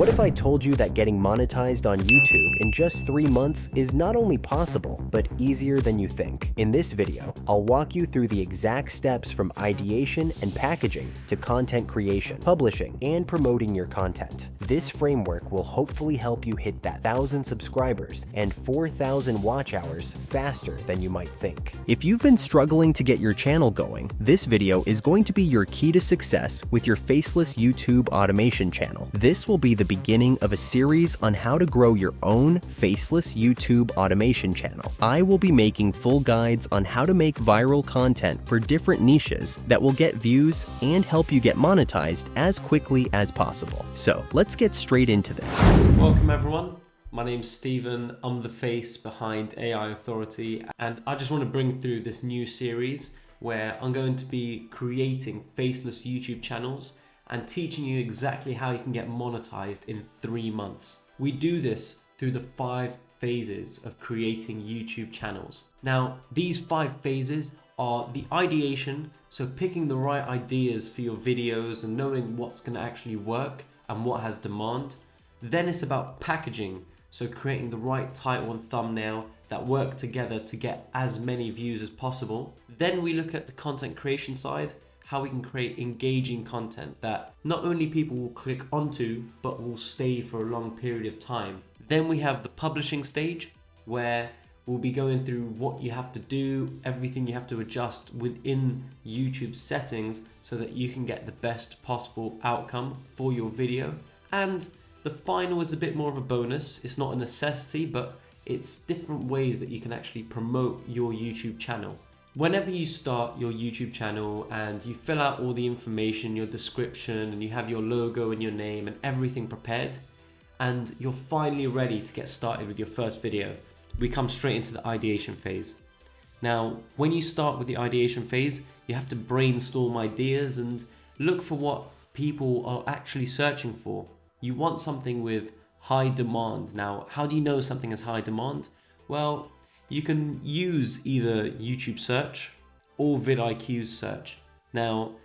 What if I told you that getting monetized on YouTube in just 3 months is not only possible, but easier than you think? In this video, I'll walk you through the exact steps from ideation and packaging to content creation, publishing, and promoting your content. This framework will hopefully help you hit that 1,000 subscribers and 4,000 watch hours faster than you might think. If you've been struggling to get your channel going, this video is going to be your key to success with your faceless YouTube automation channel. This will be the beginning of a series on how to grow your own faceless YouTube automation channel. I will be making full guides on how to make viral content for different niches that will get views and help you get monetized as quickly as possible. So let's get straight into this. Welcome everyone. My name's Stephen. I'm the face behind AI Authority, and I just want to bring through this new series where I'm going to be creating faceless YouTube channels and teaching you exactly how you can get monetized in 3 months. We do this through the 5 phases of creating YouTube channels. Now, these 5 phases are the ideation, so picking the right ideas for your videos and knowing what's going to actually work and what has demand. Then it's about packaging, so creating the right title and thumbnail that work together to get as many views as possible. Then we look at the content creation side, how we can create engaging content that not only people will click onto, but will stay for a long period of time. Then we have the publishing stage, where we'll be going through what you have to do, everything you have to adjust within YouTube settings so that you can get the best possible outcome for your video. And the final is a bit more of a bonus. It's not a necessity, but it's different ways that you can actually promote your YouTube channel. Whenever you start your YouTube channel and you fill out all the information, your description, and you have your logo and your name and everything prepared, and you're finally ready to get started with your first video, we come straight into the ideation phase. Now, when you start with the ideation phase, you have to brainstorm ideas and look for what people are actually searching for. You want something with high demand. Now, how do you know something has high demand? Well, you can use either YouTube search or vidIQ's search. Now,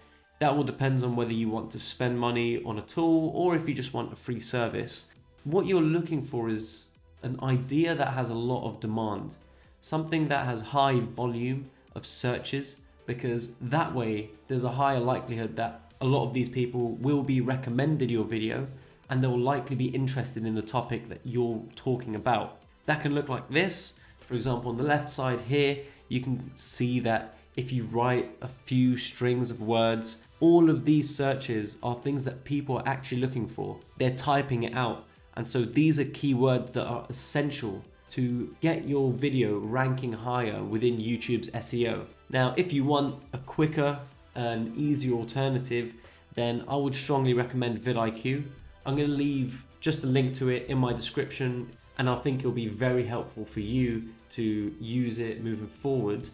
that will depend on whether you want to spend money on a tool or if you just want a free service. What you're looking for is an idea that has a lot of demand, something that has high volume of searches, because that way there's a higher likelihood that a lot of these people will be recommended your video and they will likely be interested in the topic that you're talking about. That can look like this. For example, on the left side here, you can see that if you write a few strings of words, all of these searches are things that people are actually looking for. They're typing it out. And so these are keywords that are essential to get your video ranking higher within YouTube's SEO. Now, if you want a quicker and easier alternative, then I would strongly recommend vidIQ. I'm going to leave just a link to it in my description, and I think it'll be very helpful for you to use it moving forward,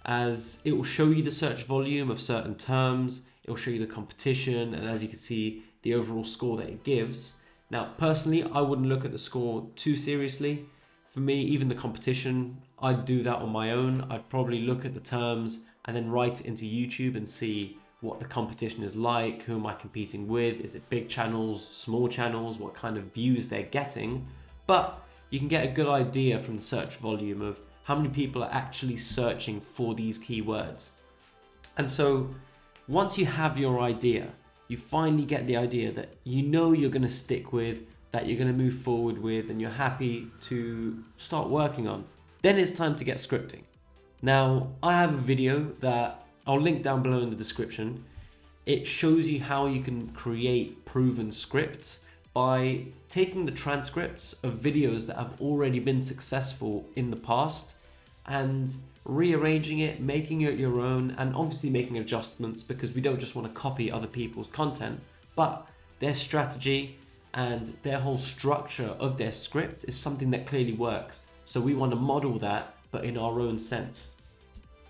as it will show you the search volume of certain terms, it will show you the competition, and as you can see, the overall score that it gives. Now, personally, I wouldn't look at the score too seriously. For me, even the competition, I'd do that on my own. I'd probably look at the terms and then write it into YouTube and see what the competition is like, who am I competing with, is it big channels, small channels, what kind of views they're getting. But you can get a good idea from the search volume of how many people are actually searching for these keywords. And so once you have your idea, you finally get the idea that you know you're going to stick with, that you're going to move forward with, and you're happy to start working on. Then it's time to get scripting. Now, I have a video that I'll link down below in the description. It shows you how you can create proven scripts by taking the transcripts of videos that have already been successful in the past and rearranging it, making it your own, and obviously making adjustments, because we don't just want to copy other people's content, but their strategy and their whole structure of their script is something that clearly works. So we want to model that, but in our own sense.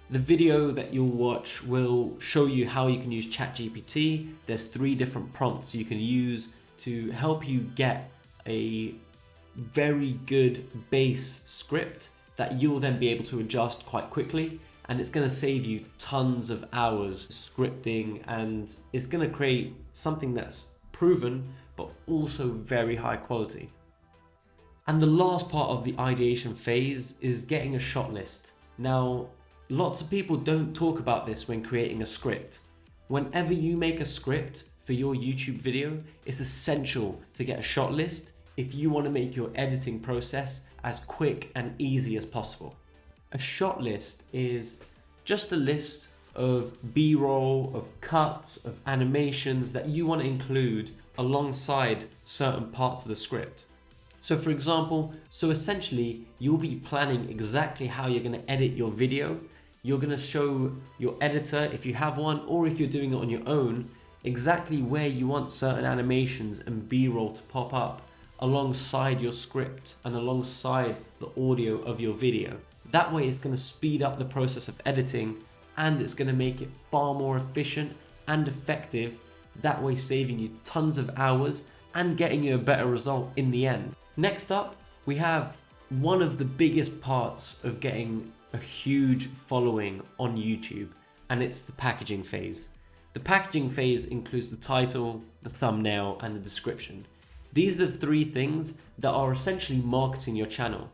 The video that you'll watch will show you how you can use ChatGPT. There's 3 different prompts you can use to help you get a very good base script that you'll then be able to adjust quite quickly, and it's going to save you tons of hours scripting, and it's going to create something that's proven but also very high quality. And the last part of the ideation phase is getting a shot list. Now, lots of people don't talk about this when creating a script. Whenever you make a script for your YouTube video, it's essential to get a shot list if you want to make your editing process as quick and easy as possible. A shot list is just a list of B-roll, of cuts, of animations that you want to include alongside certain parts of the script. So for example, essentially you'll be planning exactly how you're going to edit your video. You're going to show your editor, if you have one, or if you're doing it on your own, exactly where you want certain animations and B-roll to pop up alongside your script and alongside the audio of your video. That way it's going to speed up the process of editing, and it's going to make it far more efficient and effective, that way saving you tons of hours and getting you a better result in the end. Next up, we have one of the biggest parts of getting a huge following on YouTube, and it's the packaging phase. The packaging phase includes the title, the thumbnail, and the description. These are the three things that are essentially marketing your channel.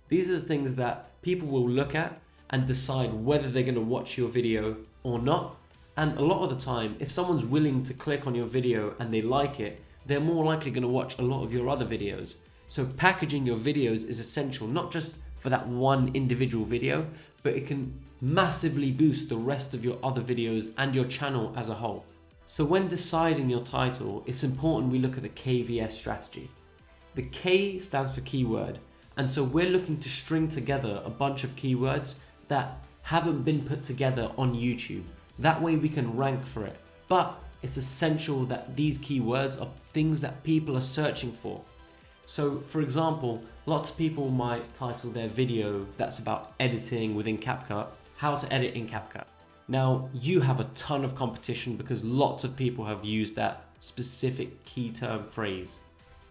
These are the things that people will look at and decide whether they're going to watch your video or not. And a lot of the time, if someone's willing to click on your video and they like it, they're more likely going to watch a lot of your other videos. So packaging your videos is essential, not just for that one individual video, but it can massively boost the rest of your other videos and your channel as a whole. So when deciding your title, it's important we look at the KVS strategy. The K stands for keyword, and so we're looking to string together a bunch of keywords that haven't been put together on YouTube. That way we can rank for it. But it's essential that these keywords are things that people are searching for. So for example, lots of people might title their video that's about editing within CapCut, how to edit in CapCut. Now you have a ton of competition because lots of people have used that specific key term phrase.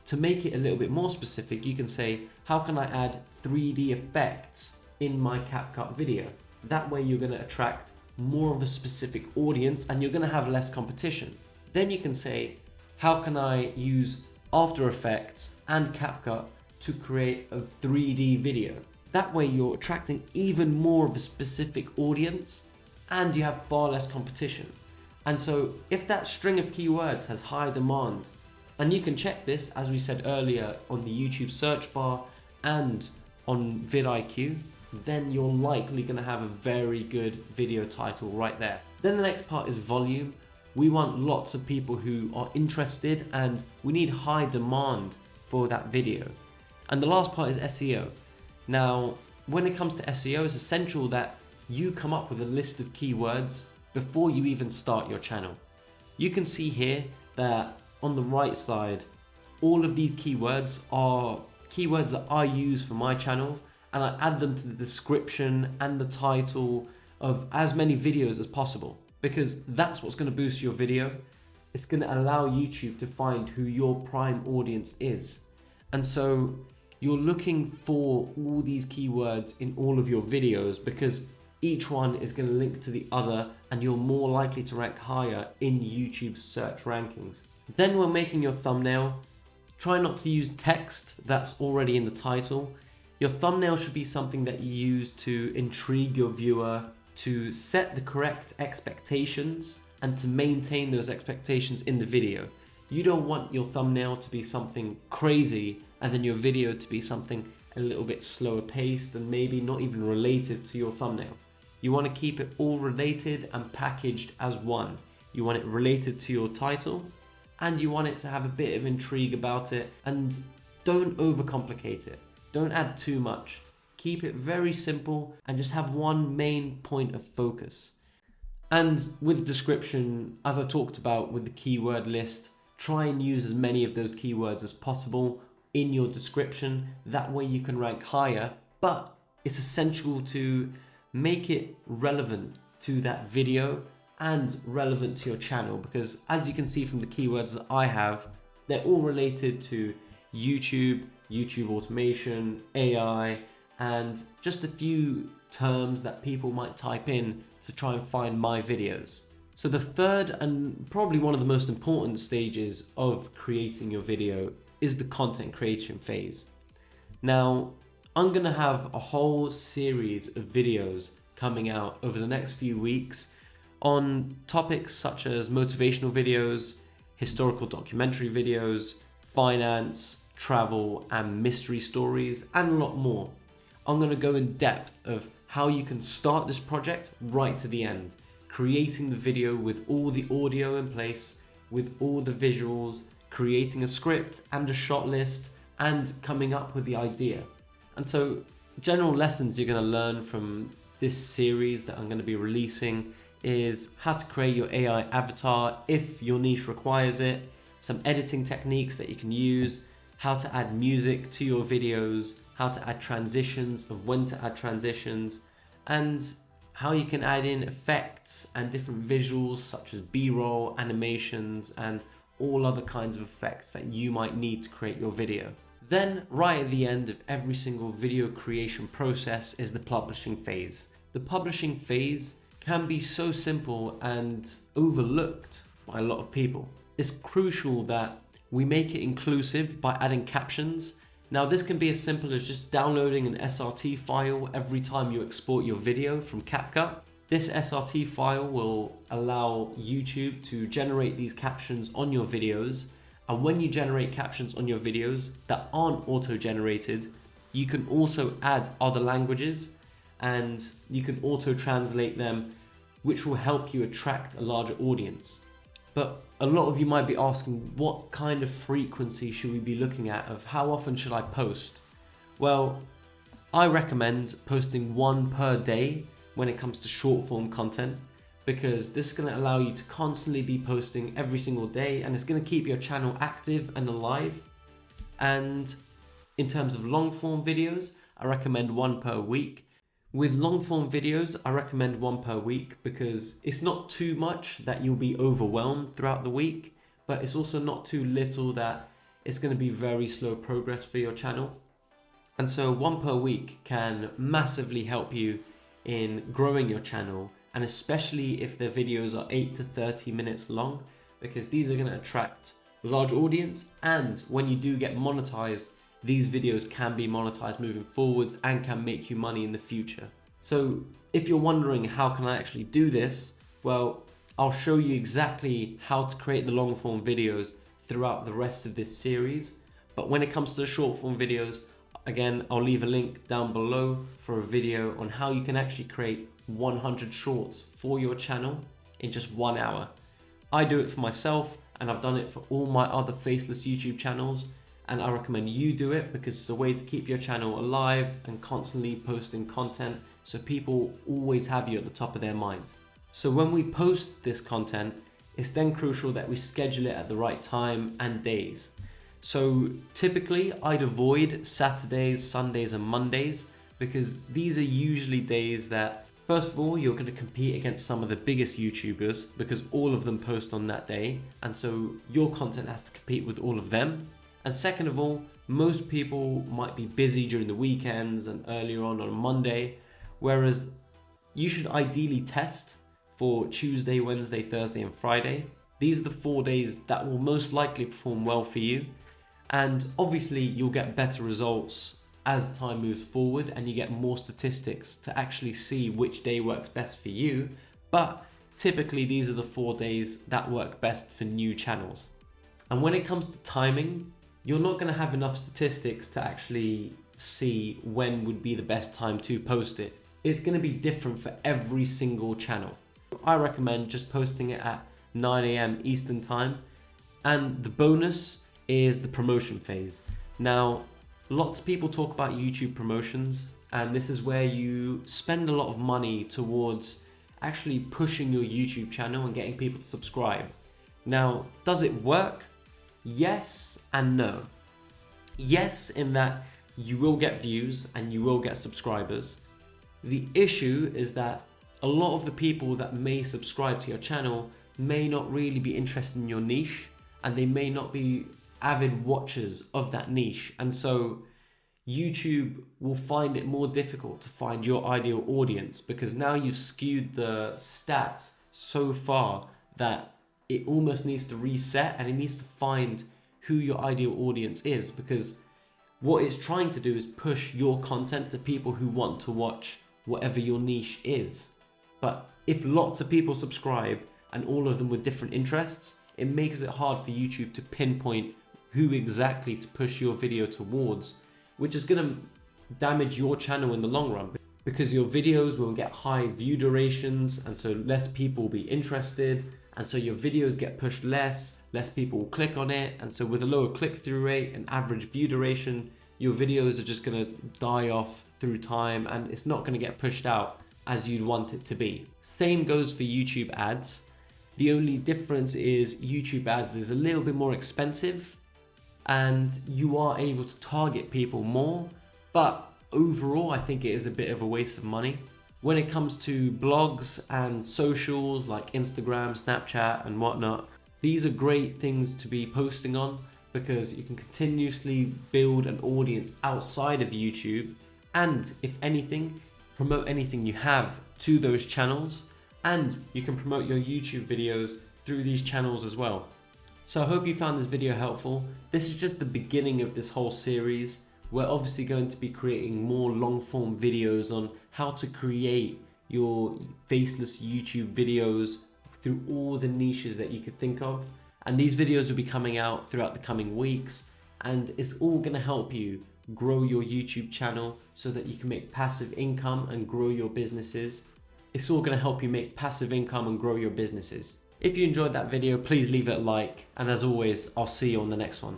To make it a little bit more specific, you can say, how can I add 3D effects in my CapCut video? That way you're going to attract more of a specific audience and you're going to have less competition. Then you can say, how can I use After Effects and CapCut to create a 3D video? That way you're attracting even more of a specific audience and you have far less competition. And so if that string of keywords has high demand, and you can check this, as we said earlier, on the YouTube search bar and on vidIQ, then you're likely going to have a very good video title right there. Then the next part is volume. We want lots of people who are interested and we need high demand for that video. And the last part is SEO. Now, when it comes to SEO, it's essential that you come up with a list of keywords before you even start your channel. You can see here that on the right side, all of these keywords are keywords that I use for my channel, and I add them to the description and the title of as many videos as possible, because that's what's going to boost your video. It's going to allow YouTube to find who your prime audience is. And so you're looking for all these keywords in all of your videos because each one is going to link to the other and you're more likely to rank higher in YouTube's search rankings. Then when making your thumbnail, try not to use text that's already in the title. Your thumbnail should be something that you use to intrigue your viewer, to set the correct expectations, and to maintain those expectations in the video. You don't want your thumbnail to be something crazy and then your video to be something a little bit slower paced and maybe not even related to your thumbnail. You want to keep it all related and packaged as one. You want it related to your title, and you want it to have a bit of intrigue about it, and don't overcomplicate it. Don't add too much. Keep it very simple and just have one main point of focus. And with description, as I talked about with the keyword list, try and use as many of those keywords as possible in your description. That way you can rank higher, but it's essential to make it relevant to that video and relevant to your channel, because as you can see from the keywords that I have, they're all related to YouTube, YouTube automation, AI, and just a few terms that people might type in to try and find my videos. So the third and probably one of the most important stages of creating your video is the content creation phase. Now, I'm gonna have a whole series of videos coming out over the next few weeks on topics such as motivational videos, historical documentary videos, finance, travel, and mystery stories, and a lot more. I'm gonna go in depth of how you can start this project right to the end, creating the video with all the audio in place, with all the visuals, creating a script and a shot list, and coming up with the idea. And so general lessons you're going to learn from this series that I'm going to be releasing is how to create your AI avatar if your niche requires it, some editing techniques that you can use, how to add music to your videos, how to add transitions, of when to add transitions, and how you can add in effects and different visuals such as B-roll, animations, and all other kinds of effects that you might need to create your video. Then, right at the end of every single video creation process is the publishing phase. The publishing phase can be so simple and overlooked by a lot of people. It's crucial that we make it inclusive by adding captions. Now, this can be as simple as just downloading an SRT file every time you export your video from CapCut. This SRT file will allow YouTube to generate these captions on your videos. And when you generate captions on your videos that aren't auto-generated, you can also add other languages and you can auto-translate them, which will help you attract a larger audience. But a lot of you might be asking, what kind of frequency should we be looking at of how often should I post? Well, I recommend posting one per day when it comes to short form content, because this is going to allow you to constantly be posting every single day and it's going to keep your channel active and alive. And in terms of long form videos, I recommend one per week. With long form videos, I recommend one per week because it's not too much that you'll be overwhelmed throughout the week, but it's also not too little that it's going to be very slow progress for your channel. And so one per week can massively help you in growing your channel, and especially if the videos are 8 to 30 minutes long, because these are going to attract a large audience, and when you do get monetized, these videos can be monetized moving forwards and can make you money in the future. So if you're wondering how can I actually do this, well, I'll show you exactly how to create the long form videos throughout the rest of this series. But when it comes to the short form videos, again, I'll leave a link down below for a video on how you can actually create 100 shorts for your channel in just 1 hour. I do it for myself and I've done it for all my other faceless YouTube channels, and I recommend you do it because it's a way to keep your channel alive and constantly posting content so people always have you at the top of their mind. So when we post this content, it's then crucial that we schedule it at the right time and days. So typically I'd avoid Saturdays, Sundays and Mondays because these are usually days that, first of all, you're going to compete against some of the biggest YouTubers because all of them post on that day, and so your content has to compete with all of them. And second of all, most people might be busy during the weekends and earlier on a Monday, whereas you should ideally test for Tuesday, Wednesday, Thursday and Friday. These are the 4 days that will most likely perform well for you. And obviously you'll get better results as time moves forward and you get more statistics to actually see which day works best for you. But typically these are the 4 days that work best for new channels. And when it comes to timing, you're not going to have enough statistics to actually see when would be the best time to post it. It's going to be different for every single channel. I recommend just posting it at 9 AM Eastern time. And the bonus is the promotion phase. Now, lots of people talk about YouTube promotions, and this is where you spend a lot of money towards actually pushing your YouTube channel and getting people to subscribe. Now, does it work? Yes and no. Yes, in that you will get views and you will get subscribers. The issue is that a lot of the people that may subscribe to your channel may not really be interested in your niche, and they may not be avid watchers of that niche. And so YouTube will find it more difficult to find your ideal audience because now you've skewed the stats so far that it almost needs to reset, and it needs to find who your ideal audience is, because what it's trying to do is push your content to people who want to watch whatever your niche is. But if lots of people subscribe and all of them with different interests, it makes it hard for YouTube to pinpoint who exactly to push your video towards, which is going to damage your channel in the long run, because your videos will get high view durations, and so less people will be interested, and so your videos get pushed less people will click on it, and so with a lower click-through rate and average view duration, your videos are just going to die off through time, and it's not going to get pushed out as you'd want it to be. Same goes for YouTube ads. The only difference is YouTube ads is a little bit more expensive, and you are able to target people more, but overall I think it is a bit of a waste of money. When it comes to blogs and socials like Instagram, Snapchat and whatnot, these are great things to be posting on, because you can continuously build an audience outside of YouTube, and if anything, promote anything you have to those channels, and you can promote your YouTube videos through these channels as well. So I hope you found this video helpful. This is just the beginning of this whole series. We're obviously going to be creating more long form videos on how to create your faceless YouTube videos through all the niches that you could think of. And these videos will be coming out throughout the coming weeks, and it's all going to help you grow your YouTube channel so that you can make passive income and grow your businesses. It's all going to help you make passive income and grow your businesses. If you enjoyed that video, please leave it a like, and as always, I'll see you on the next one.